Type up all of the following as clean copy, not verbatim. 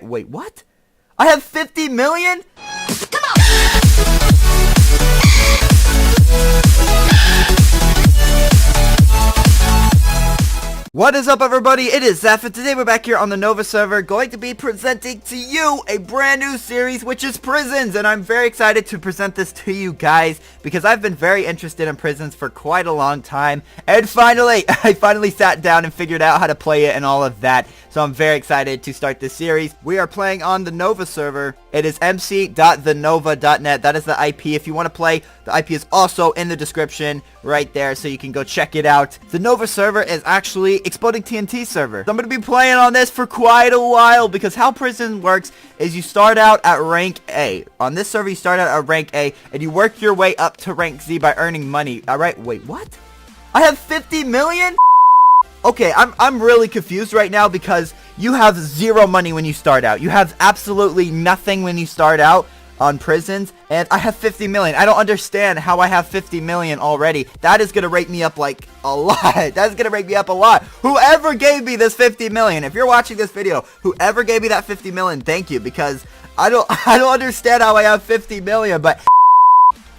wait, what? I have 50 million? Come on! What is up, everybody? It is Zeph, and today we're back here on the Nova server going to be presenting to you a brand new series, which is prisons. And I'm very excited to present this to you guys because I've been very interested in prisons for quite a long time. And finally, I finally sat down and figured out how to play it and all of that. So I'm very excited to start this series. We are playing on the Nova server. It is mc.thenova.net. That is the IP. If you want to play, the IP is also in the description right there, so you can go check it out. The Nova server is actually Exploding TNT server. So I'm going to be playing on this for quite a while because how prison works is you start out at rank A. On this server, you start out at rank A and you work your way up to rank Z by earning money. Alright, wait, what? I have 50 million? Okay, I'm really confused right now because you have zero money when you start out. You have absolutely nothing when you start out on prisons, and I have 50 million. I don't understand how I have 50 million already. That is gonna rate me up like a lot. That's gonna rate me up a lot. Whoever gave me this 50 million, if you're watching this video, whoever gave me that 50 million, thank you, because I don't understand how I have 50 million, but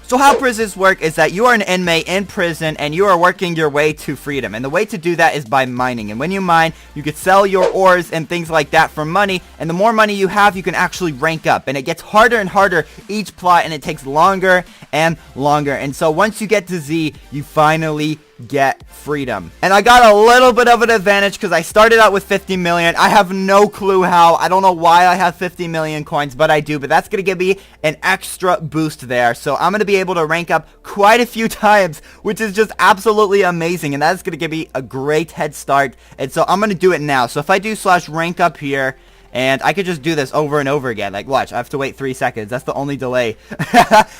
so how prisons work is that you are an inmate in prison and you are working your way to freedom. And the way to do that is by mining. And when you mine, you could sell your ores and things like that for money. And the more money you have, you can actually rank up. And it gets harder and harder each plot, and it takes longer and longer. And so once you get to Z, you finally get freedom. And I got a little bit of an advantage because I started out with 50 million. I have no clue how. I don't know why I have 50 million coins, but I do. But that's going to give me an extra boost there. So I'm going to be able to rank up quite a few times, which is just absolutely amazing. And that's going to give me a great head start. And so I'm going to do it now. So if I do /rank up here, and I could just do this over and over again. Like, watch, I have to wait 3 seconds. That's the only delay.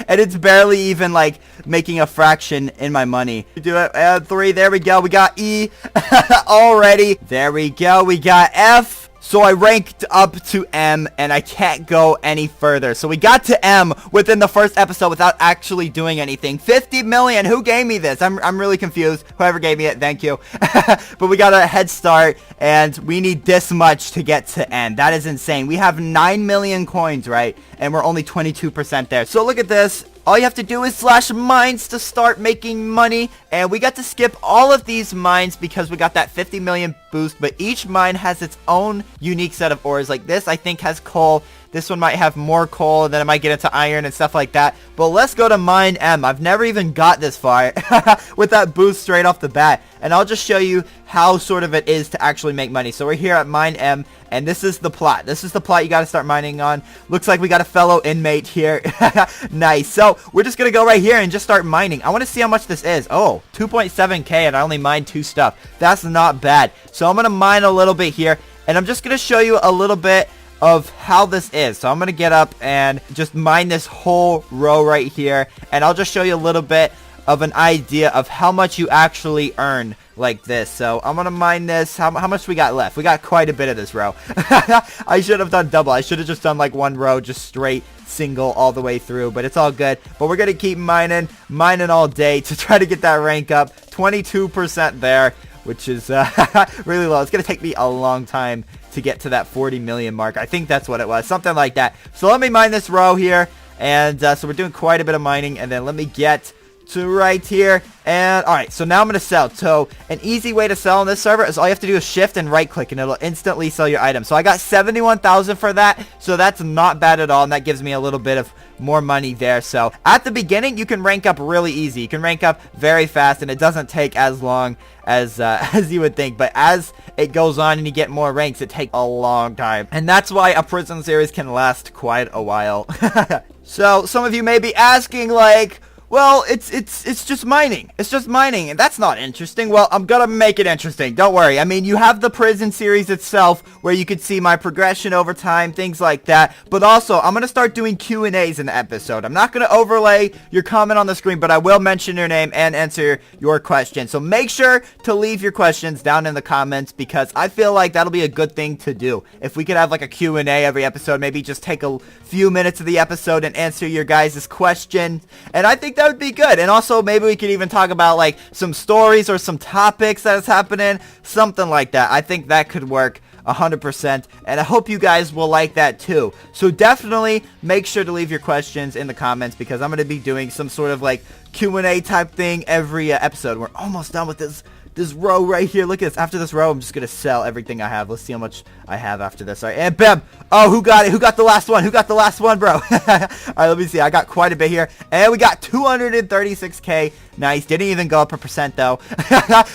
And it's barely even, like, making a fraction in my money. Do it. And 3. There we go. We got E already. There we go. We got F. So I ranked up to M, and I can't go any further. So we got to M within the first episode without actually doing anything. 50 million. Who gave me this? I'm really confused. Whoever gave me it, thank you. But we got a head start, and we need this much to get to N. That is insane. We have 9 million coins, right? And we're only 22% there. So look at this. All you have to do is /mines to start making money, and we got to skip all of these mines because we got that 50 million boost, but each mine has its own unique set of ores. Like this, I think, has coal. This one might have more coal, and then it might get into iron and stuff like that. But let's go to mine M. I've never even got this far with that boost straight off the bat. And I'll just show you how sort of it is to actually make money. So we're here at mine M, and this is the plot. This is the plot you got to start mining on. Looks like we got a fellow inmate here. Nice. So we're just going to go right here and just start mining. I want to see how much this is. Oh, 2.7k, and I only mined 2 stuff. That's not bad. So I'm going to mine a little bit here, and I'm just going to show you a little bit of how this is. So I'm going to get up and just mine this whole row right here, and I'll just show you a little bit of an idea of how much you actually earn like this. So I'm gonna mine this. How much we got left? We got quite a bit of this row. I should have done double. I should have just done like one row, just straight single all the way through, but it's all good. But we're gonna keep mining all day to try to get that rank up. 22% there, which is really low. It's gonna take me a long time to get to that 40 million mark. I think that's what it was, something like that. So let me mine this row here, and so we're doing quite a bit of mining, and then let me get to right here. And alright, so now I'm gonna sell. So an easy way to sell on this server is all you have to do is shift and right click, and it'll instantly sell your item. So I got 71,000 for that, so that's not bad at all, and that gives me a little bit of more money there. So at the beginning, you can rank up really easy. You can rank up very fast, and it doesn't take as long as as you would think. But as it goes on and you get more ranks, it takes a long time, and that's why a prison series can last quite a while. So some of you may be asking, like, well, it's just mining. It's just mining, and that's not interesting. Well, I'm gonna make it interesting. Don't worry. I mean, you have the prison series itself, where you could see my progression over time, things like that. But also, I'm gonna start doing Q&As in the episode. I'm not gonna overlay your comment on the screen, but I will mention your name and answer your question. So make sure to leave your questions down in the comments, because I feel like that'll be a good thing to do. If we could have like a Q&A every episode, maybe just take a few minutes of the episode and answer your guys' questions. And I think that would be good. And also, maybe we could even talk about like some stories or some topics that is happening, something like that. I think that could work 100%, and I hope you guys will like that too. So definitely make sure to leave your questions in the comments, because I'm going to be doing some sort of like Q&A type thing every episode. We're almost done with this row right here. Look at this. After this row, I'm just gonna sell everything I have. Let's see how much I have after this. All right, and bam. Oh, who got it? Who got the last one? Who got the last one, bro? All right, let me see. I got quite a bit here, and we got 236k. Nice. Didn't even go up a percent though.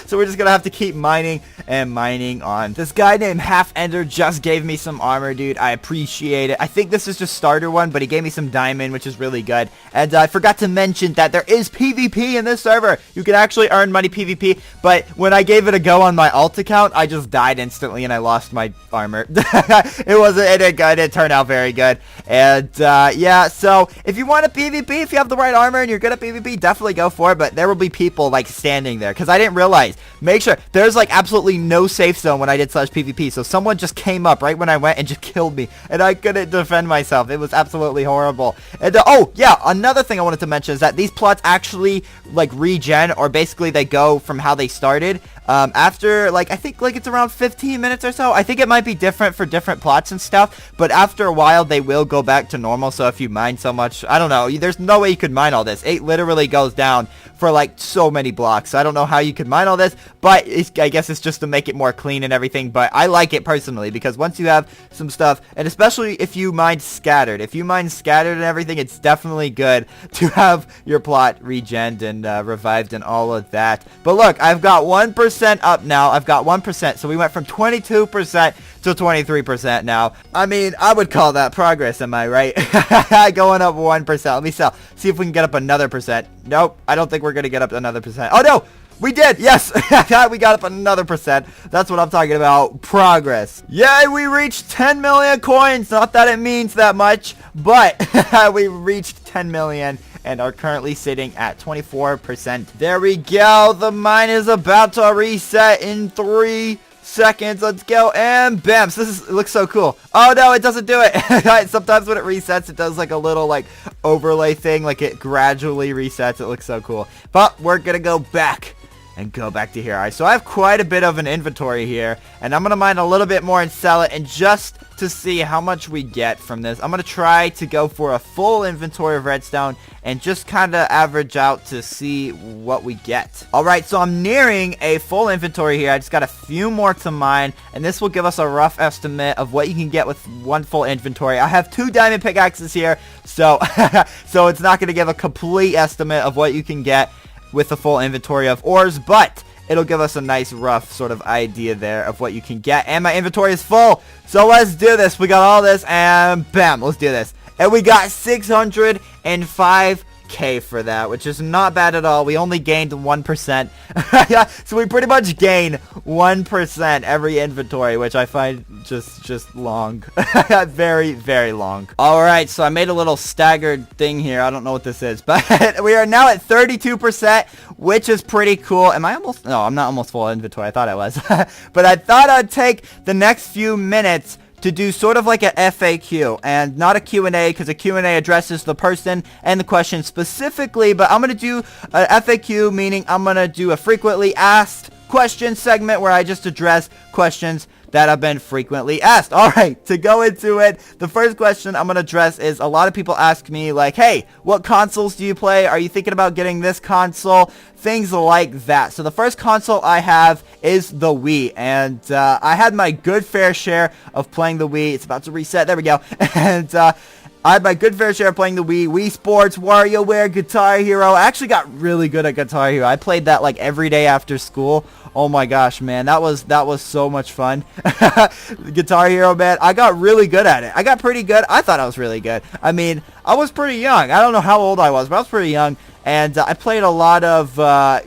So we're just gonna have to keep mining and mining on. This guy named Half Ender just gave me some armor, dude. I appreciate it. I think this is just starter one, but he gave me some diamond, which is really good. And I forgot to mention that there is PvP in this server. You can actually earn money PvP, but when I gave it a go on my alt account, I just died instantly and I lost my armor. It didn't turn out very good. And yeah, so if you want a PvP, if you have the right armor and you're good at PvP, definitely go for it. But there will be people like standing there, because I didn't realize. Make sure there's like absolutely no safe zone when I did /PvP, so someone just came up right when I went and just killed me, and I couldn't defend myself. It was absolutely horrible. And oh yeah, another thing I wanted to mention is that these plots actually like regen, or basically they go from how they started after like I think like it's around 15 minutes or so. I think it might be different for different plots and stuff, but after a while they will go back to normal. So if you mine so much, I don't know, there's no way you could mine all this. It literally goes down for like so many blocks. So I don't know how you could mine all this, but I guess it's just to make it more clean and everything. But I like it personally, because once you have some stuff, and especially if you mine scattered, and everything, it's definitely good to have your plot regened and revived and all of that. But look, I've got 1% up now. I've got 1%, so we went from 22% to 23% now. I mean, I would call that progress, am I right? Going up 1%. Let me sell. See if we can get up another percent. Nope, I don't think we're gonna get up another percent. Oh no, we did. Yes. We got up another percent. That's what I'm talking about. Progress. Yay, we reached 10 million coins. Not that it means that much, but we reached 10 million and are currently sitting at 24%. There we go. The mine is about to reset in 3 seconds. Let's go, and bam. So it looks so cool. Oh no, it doesn't do it. Sometimes when it resets, it does like a little like overlay thing, like it gradually resets. It looks so cool. But we're gonna go back and go back to here. Alright, so I have quite a bit of an inventory here, and I'm gonna mine a little bit more and sell it, and just to see how much we get from this, I'm gonna try to go for a full inventory of redstone and just kind of average out to see what we get. Alright, so I'm nearing a full inventory here. I just got a few more to mine, and this will give us a rough estimate of what you can get with one full inventory. I have 2 diamond pickaxes here, so so it's not gonna give a complete estimate of what you can get with a full inventory of ores, but it'll give us a nice rough sort of idea there of what you can get. And my inventory is full, so let's do this. We got all this, and bam, let's do this. And we got 605k for that, which is not bad at all. We only gained 1%. Yeah, so we pretty much gain 1% every inventory, which I find just long. Very, very long. Alright, so I made a little staggered thing here. I don't know what this is, but we are now at 32%, which is pretty cool. Am I almost? No, I'm not almost full inventory. I thought I was. But I thought I'd take the next few minutes to do sort of like a FAQ, and not a Q&A, because a Q&A addresses the person and the question specifically, but I'm going to do a FAQ, meaning I'm going to do a frequently asked question segment where I just address questions that have been frequently asked. Alright, to go into it, the first question I'm going to address is, a lot of people ask me like, hey, what consoles do you play? Are you thinking about getting this console? Things like that. So the first console I have is the Wii, and I had my good fair share of playing the Wii. It's about to reset. There we go. And I had my good fair share of playing the Wii Sports, WarioWare, Guitar Hero. I actually got really good at Guitar Hero. I played that like every day after school. Oh my gosh, man, that was so much fun. Guitar Hero, man, I got really good at it. I got pretty good. I thought I was really good. I mean, I was pretty young. I don't know how old I was, but I was pretty young. And I played a lot of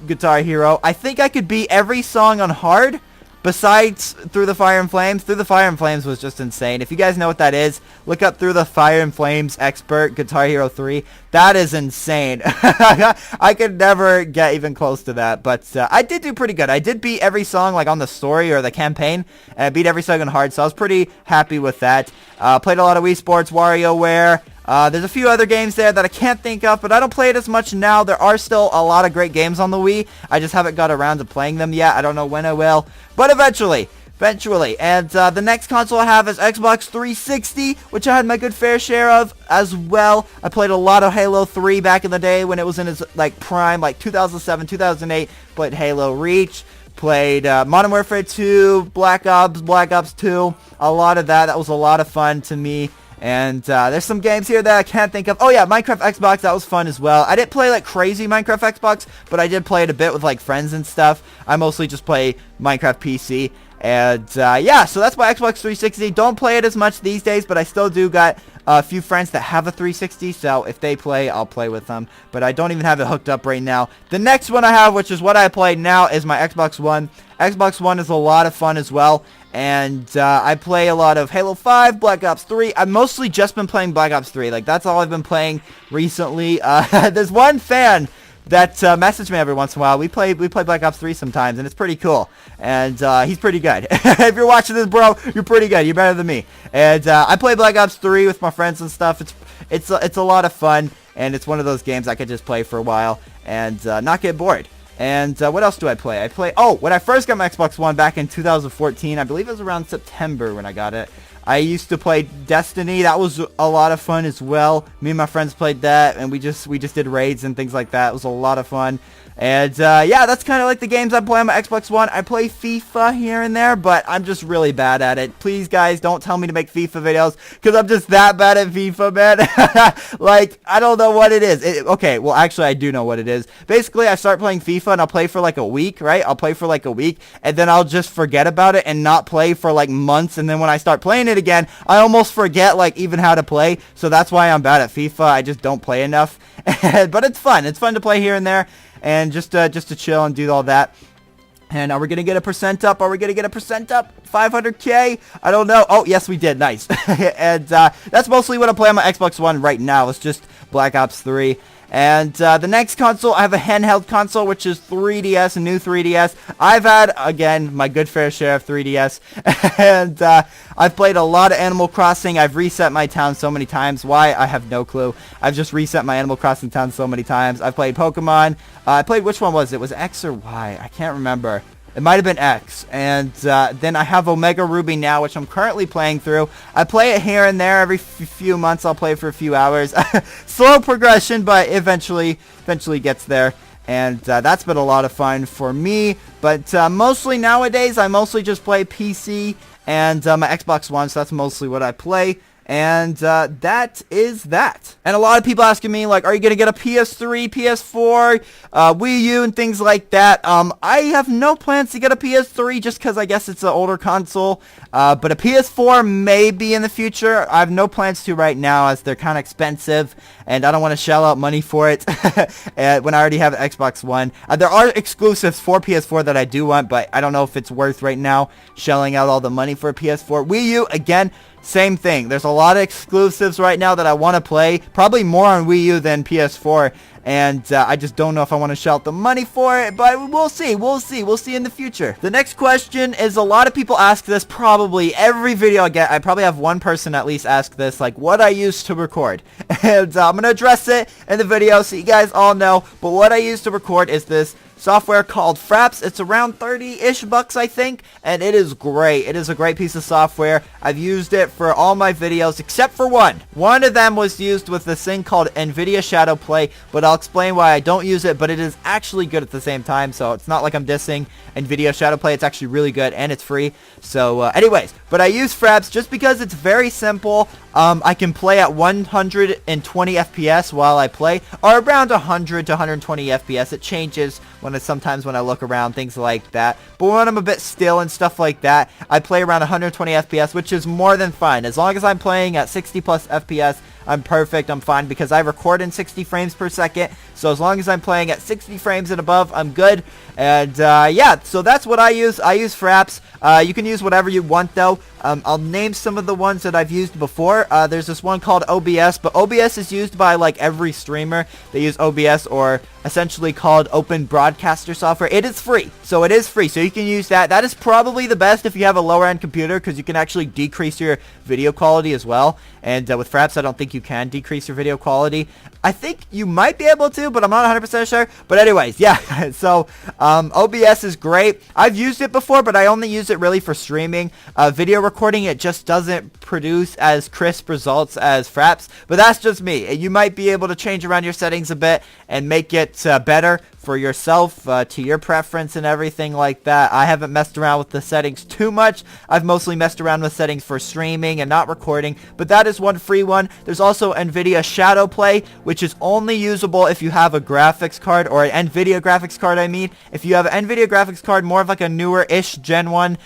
Guitar Hero. I think I could beat every song on hard, besides Through the Fire and Flames. Through the Fire and Flames was just insane. If you guys know what that is, look up Through the Fire and Flames Expert Guitar Hero 3. That is insane. I could never get even close to that, but I did do pretty good. I did beat every song like on the story or the campaign, and I beat every song on hard, so I was pretty happy with that. Played a lot of Wii Sports, WarioWare. There's a few other games there that I can't think of, but I don't play it as much now. There are still a lot of great games on the Wii. I just haven't got around to playing them yet. I don't know when I will, but eventually. eventually. And the next console I have is Xbox 360, which I had my good fair share of as well. I played a lot of Halo 3 back in the day when it was in its like prime, like 2007, 2008. Played Halo Reach, played Modern Warfare 2, Black Ops 2, a lot of that. That was a lot of fun to me. And there's some games here that I can't think of. Oh yeah, Minecraft Xbox, that was fun as well. I didn't play like crazy Minecraft Xbox, but I did play it a bit with like friends and stuff. I mostly just play Minecraft PC. And yeah, so that's my Xbox 360. Don't play it as much these days, but I still do got a few friends that have a 360, so if they play, I'll play with them. But I don't even have it hooked up right now. The next one I have, which is what I play now, is my Xbox One. Xbox One is a lot of fun as well. And I play a lot of Halo 5, Black Ops 3. I've mostly just been playing Black Ops 3. Like, that's all I've been playing recently. There's one fan that messaged me every once in a while. We play Black Ops 3 sometimes, and it's pretty cool. And he's pretty good. If you're watching this, bro, you're pretty good. You're better than me. And I play Black Ops 3 with my friends and stuff. It's a lot of fun, and it's one of those games I could just play for a while and not get bored. And what else do I play? When I first got my Xbox One back in 2014, I believe it was around September when I got it. I used to play Destiny. That was a lot of fun as well. Me and my friends played that, and we just did raids and things like that. It was a lot of fun. And yeah, that's kind of like the games I play on my Xbox One. I play FIFA here and there, but I'm just really bad at it. Please, guys, don't tell me to make FIFA videos, because I'm just that bad at FIFA, man. Like, I don't know what it is. Okay, well, actually, I do know what it is. Basically, I start playing FIFA, and I'll play for like a week, right? I'll play for like a week, and then I'll just forget about it and not play for like months, and then when I start playing it again, I almost forget like even how to play. So that's why I'm bad at FIFA. I just don't play enough. But it's fun. It's fun to play here and there. And just to chill and do all that. And are we going to get a percent up? 500K? I don't know. Oh, yes, we did. Nice. And that's mostly what I play on my Xbox One right now. It's just Black Ops 3. And the next console, I have a handheld console, which is 3DS, a new 3DS. I've had, again, my good fair share of 3DS. And I've played a lot of Animal Crossing. I've reset my town so many times. Why? I have no clue. I've just reset my Animal Crossing town so many times. I've played Pokemon. I played, which one was it? Was it X or Y? I can't remember. It might have been X. And then I have Omega Ruby now, which I'm currently playing through. I play it here and there. Every few months I'll play for a few hours. Slow progression, but eventually gets there. And that's been a lot of fun for me. But mostly nowadays, I mostly just play PC and my Xbox One. So that's mostly what I play. And that is that. And a lot of people asking me, like, are you going to get a PS3, PS4, Wii U, and things like that? I have no plans to get a PS3 just because I guess it's an older console. But a PS4 may be in the future. I have no plans to right now as they're kind of expensive. And I don't want to shell out money for it when I already have an Xbox One. There are exclusives for PS4 that I do want, but I don't know if it's worth right now shelling out all the money for a PS4. Wii U, again, same thing. There's a lot of exclusives right now that I want to play. Probably more on Wii U than PS4. And I just don't know if I want to shell out the money for it. But we'll see. We'll see in the future. The next question is, a lot of people ask this probably every video I get. I probably have one person at least ask this, like what I use to record. And I'm going to address it in the video so you guys all know. But what I use to record is this software called Fraps. It's around 30-ish bucks, I think, and it is great. It is a great piece of software. I've used it for all my videos except for one. One of them was used with this thing called NVIDIA Shadow Play, but I'll explain why I don't use it, but it is actually good at the same time, so it's not like I'm dissing NVIDIA Shadow Play. It's actually really good, and it's free. So anyways, but I use Fraps just because it's very simple. I can play at 120 FPS while I play, or around 100 to 120 FPS. It changes sometimes when I look around, things like that. But when I'm a bit still and stuff like that, I play around 120 FPS, which is more than fine. As long as I'm playing at 60 plus FPS, I'm perfect, I'm fine, because I record in 60 frames per second. So as long as I'm playing at 60 frames and above, I'm good. And yeah, so that's what I use. I use Fraps. You can use whatever you want though. I'll name some of the ones that I've used before. There's this one called OBS, but OBS is used by like every streamer. They use OBS, or essentially called open broadcaster software. It is free, so it is free, so you can use that. That is probably the best if you have a lower end computer, because you can actually decrease your video quality as well. And with Fraps, I don't think you can decrease your video quality. I think you might be able to, but I'm not 100% sure. But anyways, yeah, so OBS is great. I've used it before, but I only use it really for streaming. Video recording, it just doesn't produce as crisp results as Fraps, but that's just me. You might be able to change around your settings a bit and make it better for yourself, to your preference and everything like that. I haven't messed around with the settings too much. I've mostly messed around with settings for streaming and not recording, but that is one free one. There's also NVIDIA ShadowPlay, which is only usable if you have a graphics card, or an NVIDIA graphics card, I mean. If you have an NVIDIA graphics card, more of like a newer-ish Gen 1.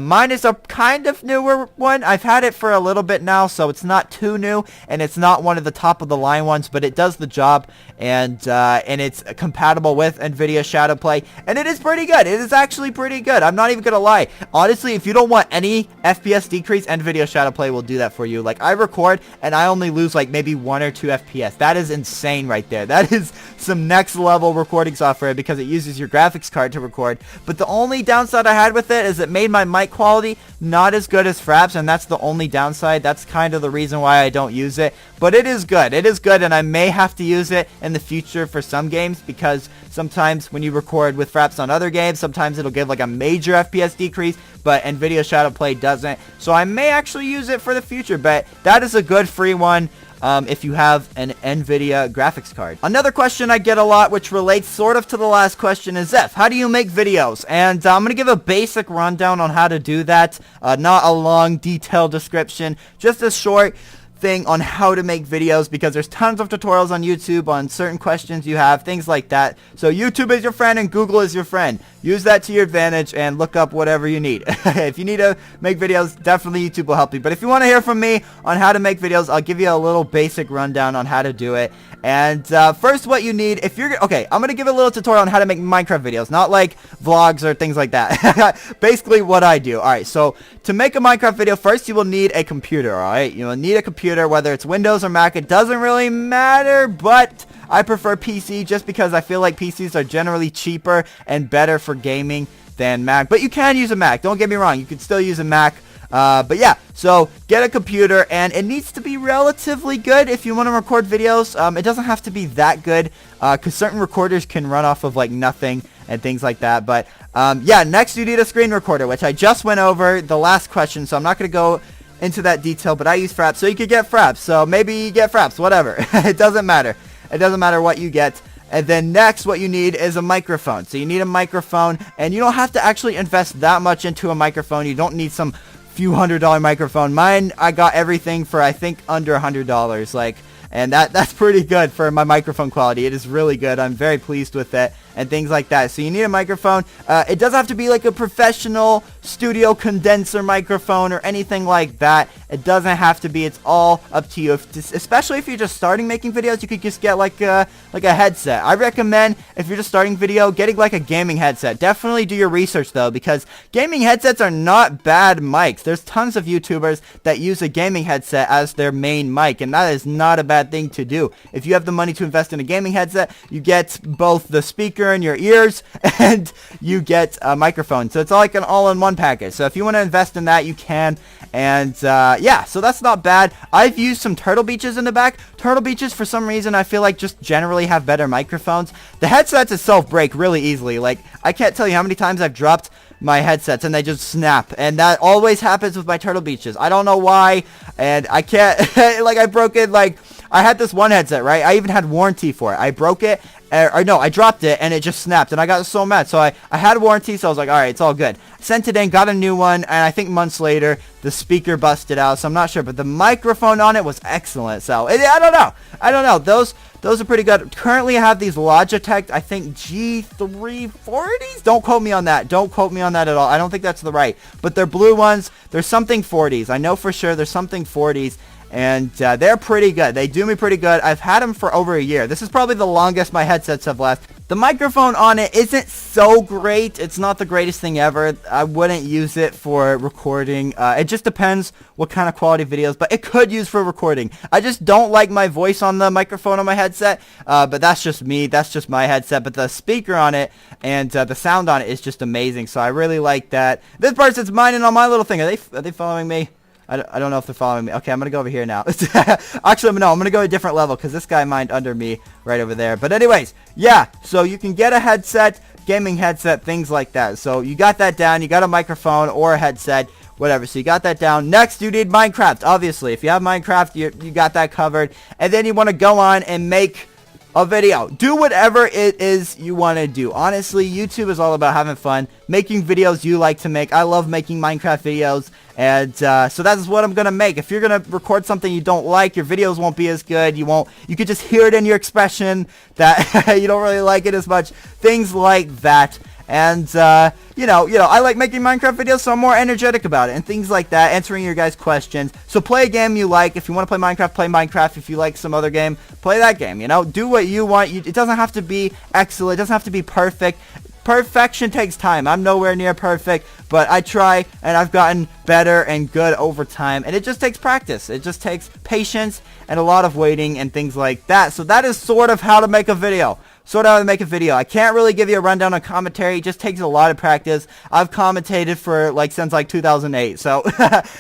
Mine is a kind of newer one. I've had it for a little bit now, so it's not too new, and it's not one of the top-of-the-line ones, but it does the job, and it's compatible with NVIDIA ShadowPlay, and it is pretty good. It is actually pretty good. I'm not even gonna lie. Honestly, if you don't want any FPS decrease, NVIDIA ShadowPlay will do that for you. Like, I record, and I only lose like maybe 1 or 2 FPS. That is insane right there. That is some next level recording software, because it uses your graphics card to record. But the only downside I had with it is it made my mic quality not as good as Fraps, and that's the only downside. That's kind of the reason why I don't use it. But it is good. It is good, and I may have to use it in the future for some games, because sometimes when you record with Fraps on other games, sometimes it'll give like a major FPS decrease, but NVIDIA ShadowPlay doesn't. So I may actually use it for the future, but that is a good free one if you have an NVIDIA graphics card. Another question I get a lot, which relates sort of to the last question, is Zeph, how do you make videos? And I'm going to give a basic rundown on how to do that. Not a long, detailed description, just a short thing on how to make videos, because there's tons of tutorials on YouTube on certain questions you have, things like that. So YouTube is your friend and Google is your friend. Use that to your advantage and look up whatever you need. If you need to make videos, definitely YouTube will help you. But if you want to hear from me on how to make videos, I'll give you a little basic rundown on how to do it. And first, what you need, if you're okay, I'm gonna give a little tutorial on how to make Minecraft videos, not like vlogs or things like that. Basically what I do. Alright, so to make a Minecraft video, first you will need a computer. Alright, you will need a computer, whether it's Windows or Mac, it doesn't really matter, but I prefer PC just because I feel like PCs are generally cheaper and better for gaming than Mac. But you can use a Mac, don't get me wrong, you can still use a Mac. But yeah, so get a computer, and it needs to be relatively good if you want to record videos. It doesn't have to be that good, because certain recorders can run off of like nothing and things like that. But yeah, next you need a screen recorder, which I just went over the last question, so I'm not going to go into that detail, but I use Fraps, so you could get Fraps. So maybe you get Fraps, whatever. It doesn't matter. It doesn't matter what you get. And then next, what you need is a microphone. So you need a microphone, and you don't have to actually invest that much into a microphone. You don't need some few $100 microphone. Mine, I got everything for I think under $100, like, and that's pretty good for my microphone quality. It is really good. I'm very pleased with it and things like that. So you need a microphone. It doesn't have to be like a professional studio condenser microphone or anything like that. It doesn't have to be. It's all up to you. Especially if you're just starting making videos, you could just get like a headset. I recommend, if you're just starting video, getting like a gaming headset. Definitely do your research though, because gaming headsets are not bad mics. There's tons of YouTubers that use a gaming headset as their main mic, and that is not a bad thing to do. If you have the money to invest in a gaming headset, you get both the speaker in your ears and you get a microphone. So it's like an all-in-one package. So if you want to invest in that, you can. And yeah, so that's not bad. I've used some Turtle Beaches in the back. Turtle Beaches, for some reason, I feel like just generally have better microphones. The headsets itself break really easily. Like, I can't tell you how many times I've dropped my headsets and they just snap, and that always happens with my Turtle Beaches. I don't know why, and I can't like, I broke it. Like, I had this one headset, right? I even had warranty for it. I broke it, or no, I dropped it and it just snapped, and I got so mad. So I had a warranty, so I was like, alright, it's all good. Sent it in, got a new one, and I think months later the speaker busted out, so I'm not sure, but the microphone on it was excellent. So I don't know, those are pretty good. Currently I have these Logitech, I think G340s. Don't quote me on that. Don't quote me on that at all. I don't think that's the right, but they're blue ones. They're something 40s. I know for sure there's something 40s. And they're pretty good. They do me pretty good. I've had them for over a year. This is probably the longest my headsets have lasted. The microphone on it isn't so great. It's not the greatest thing ever. I wouldn't use it for recording. It just depends what kind of quality videos, but it could use for recording. I just don't like my voice on the microphone on my headset, but that's just me. That's just my headset. But the speaker on it and the sound on it is just amazing. So I really like that. This person's mining on my little thing. Are they following me? I don't know if they're following me. Okay, I'm going to go over here now. Actually, no, I'm going to go a different level because this guy mined under me right over there. But anyways, yeah, so you can get a headset, gaming headset, things like that. So you got that down. You got a microphone or a headset, whatever. So you got that down. Next, you need Minecraft, obviously. If you have Minecraft, you got that covered. And then you want to go on and make a video. Do whatever it is you want to do. Honestly, YouTube is all about having fun, making videos you like to make. I love making Minecraft videos, and so that's what I'm gonna make. If you're gonna record something you don't like, your videos won't be as good. You could just hear it in your expression that you don't really like it as much. Things like that. And, you know, I like making Minecraft videos, so I'm more energetic about it, and things like that, answering your guys' questions. So play a game you like. If you want to play Minecraft, play Minecraft. If you like some other game, play that game, you know? Do what you want. It doesn't have to be excellent. It doesn't have to be perfect. Perfection takes time. I'm nowhere near perfect, but I try, and I've gotten better and good over time, and it just takes practice. It just takes patience and a lot of waiting and things like that. So that is sort of how to make a video. I can't really give you a rundown on commentary. It just takes a lot of practice. I've commentated for since 2008. So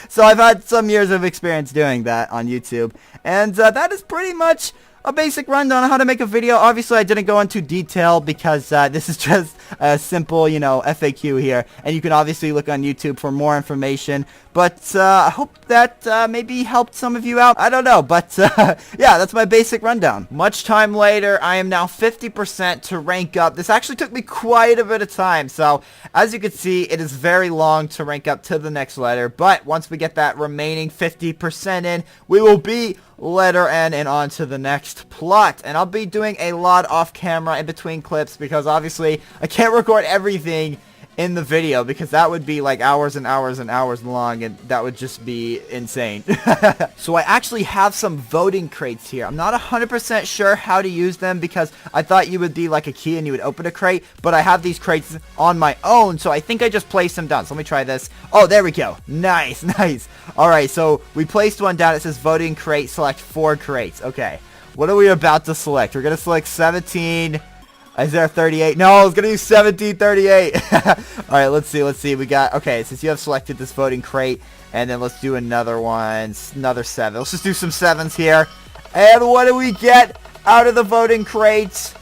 so I've had some years of experience doing that on YouTube. And that is pretty much a basic rundown on how to make a video. Obviously, I didn't go into detail because this is just a simple, FAQ here. And you can obviously look on YouTube for more information. But I hope that maybe helped some of you out. I don't know. But yeah, that's my basic rundown. Much time later, I am now 50% to rank up. This actually took me quite a bit of time. So as you can see, it is very long to rank up to the next letter. But once we get that remaining 50% in, we will be letter N and on to the next plot. And I'll be doing a lot off camera in between clips because obviously I can't record everything in the video because that would be hours and hours and hours long, and that would just be insane. So I actually have some voting crates here. I'm not 100% sure how to use them because I thought you would be like a key and you would open a crate, but I have these crates on my own, so I think I just placed them down. So let me try this. Oh, there we go. Nice, nice. Alright, so we placed one down. It says voting crate, select 4 crates. Okay, what are we about to select? We're going to select 17... Is there a 38? No, I was going to use 1738. Alright, let's see. We got, okay, since you have selected this voting crate, and then let's do another one, another 7. Let's just do some 7s here. And what do we get out of the voting crates?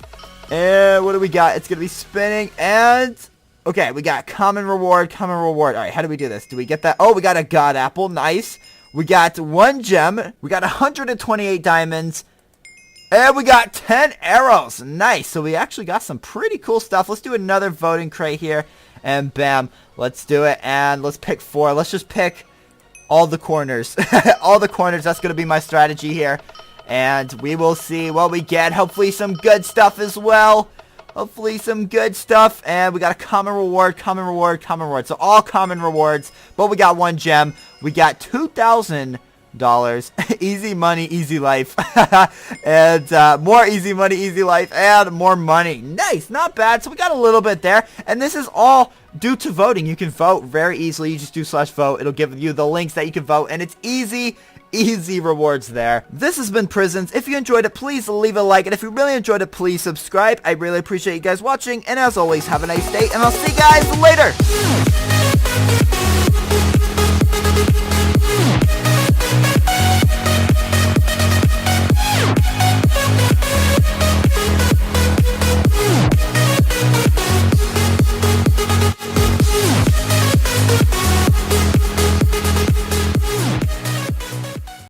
And what do we got? It's going to be spinning, and... Okay, we got common reward. Alright, how do we do this? Do we get that? Oh, we got a god apple. Nice. We got 1 gem. We got 128 diamonds. And we got 10 arrows. Nice. So we actually got some pretty cool stuff. Let's do another voting crate here. And bam. Let's do it. And let's pick 4. Let's just pick all the corners. All the corners. That's going to be my strategy here. And we will see what we get. Hopefully some good stuff as well. Hopefully some good stuff. And we got a common reward. So all common rewards. But we got 1 gem. We got $2,000. Easy money, easy life. And more easy money, easy life, and more money. Nice, not bad. So we got a little bit there, and this is all due to voting. You can vote very easily. You just do /vote. It'll give you the links that you can vote, and it's easy rewards there. This has been Prisons. If you enjoyed it, please leave a like, and if you really enjoyed it, please subscribe. I really appreciate you guys watching, and as always, have a nice day, and I'll see you guys later.